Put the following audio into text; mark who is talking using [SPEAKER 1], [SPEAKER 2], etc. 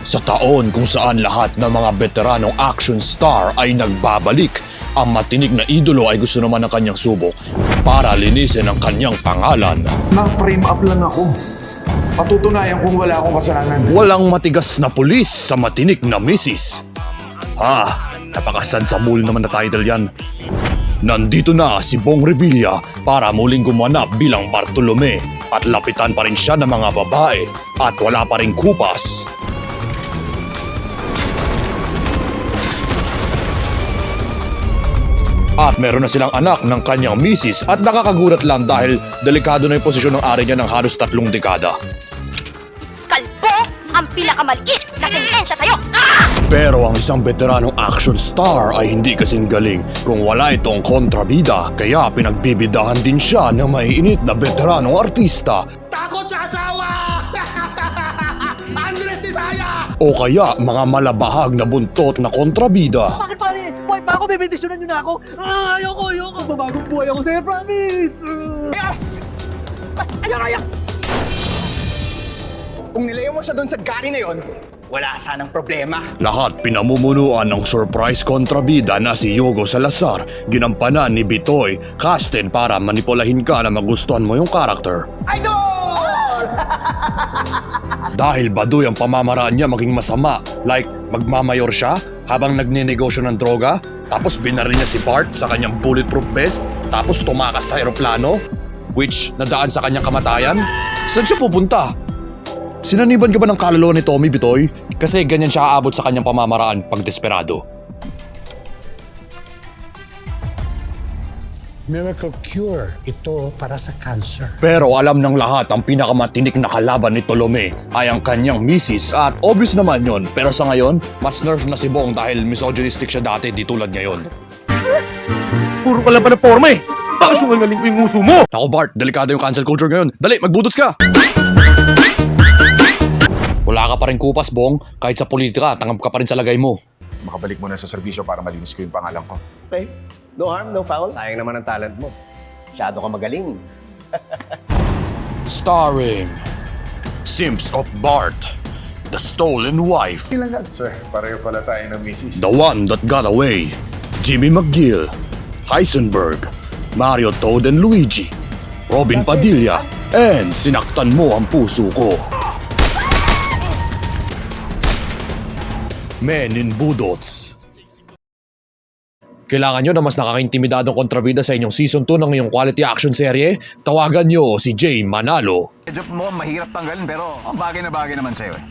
[SPEAKER 1] Sa taon kung saan lahat ng mga veteranong action star ay nagbabalik, ang matinik na idolo ay gusto naman ng kanyang subok para linisin ang kanyang pangalan.
[SPEAKER 2] Na-frame up lang ako. Patutunayan kung wala akong kasalanan.
[SPEAKER 1] Walang matigas na pulis sa matinik na misis. Napakasansabul naman na title yan. Nandito na si Bong Revilla para muling gumanap bilang Bartolome at lapitan pa rin siya ng mga babae at wala pa rin kupas. At meron na silang anak ng kanyang misis at nakakagulat lang dahil delikado na yung posisyon ng ari niya ng halos 3 dekada.
[SPEAKER 3] Kalbo ang pinakamaliis na sentensya sa'yo!
[SPEAKER 1] Pero ang isang veteranong action star ay hindi kasing galing kung wala itong kontrabida, kaya pinagbibidahan din siya ng maiinit na veteranong artista.
[SPEAKER 4] Takot sa asawa! Andres Tisaya!
[SPEAKER 1] O kaya mga malabahag na buntot na kontrabida.
[SPEAKER 5] Bakit pare? Boy, pa ako, bebendisyonan nyo na ako! Ayoko! Babagong buhay ako sa'yo, promise! Ayak!
[SPEAKER 4] Kung nilayo mo siya doon sa gari na yon, wala sanang problema.
[SPEAKER 1] Lahat pinamumunuan ng surprise kontrabida na si Yogo Salazar, ginampanan ni Bitoy, casted para manipulahin ka na magustuhan mo yung karakter.
[SPEAKER 4] Idol!
[SPEAKER 1] Dahil baduy ang pamamaraan niya maging masama, like magmamayor siya habang nagninegosyo ng droga, tapos binaril niya si Bart sa kanyang bulletproof vest, tapos tumakas sa aeroplano, which nadaan sa kanyang kamatayan. Saan siya pupunta? Sinaniban ka ba ng kaluluwa ni Tommy Bitoy? Kasi ganyan siya aabot sa kanyang pamamaraan pag desperado.
[SPEAKER 6] Miracle cure ito para sa cancer.
[SPEAKER 1] Pero alam ng lahat ang pinakamatinik na kalaban ni Tolome ay ang kanyang misis at obvious naman yon. Pero sa ngayon, mas nerf na si Bong dahil misogynistic siya dati di tulad ngayon.
[SPEAKER 5] Puro ka lang pa na forma eh! Baka sungaling ko yung uso mo!
[SPEAKER 1] Ako Bart, delikado yung cancel culture ngayon. Dali, magbudots ka! Wala ka pa rin kupas, Bong. Kahit sa politika, tanggap ka pa rin sa lagay mo.
[SPEAKER 7] Makabalik mo na sa serbisyo para malinis ko yung pangalan ko.
[SPEAKER 8] Okay. No harm, no foul. Sayang naman ang talent mo. Masyado ka magaling.
[SPEAKER 1] Starring Simps of Bart, The Stolen Wife,
[SPEAKER 7] Sir, pareho pala tayo ng misis.
[SPEAKER 1] The One That Got Away, Jimmy McGill, Heisenberg, Mario Toad and Luigi, Robin Padilla, and Sinaktan Mo Ang Puso Ko. Men in Budots. Kailangan nyo na mas nakakaintimidadong kontrabida sa inyong Season 2 ng iyong quality action serye? Tawagan nyo si Jay Manalo.
[SPEAKER 9] Medyo mo mahirap tanggalin pero bagay na bagay naman sa'yo eh.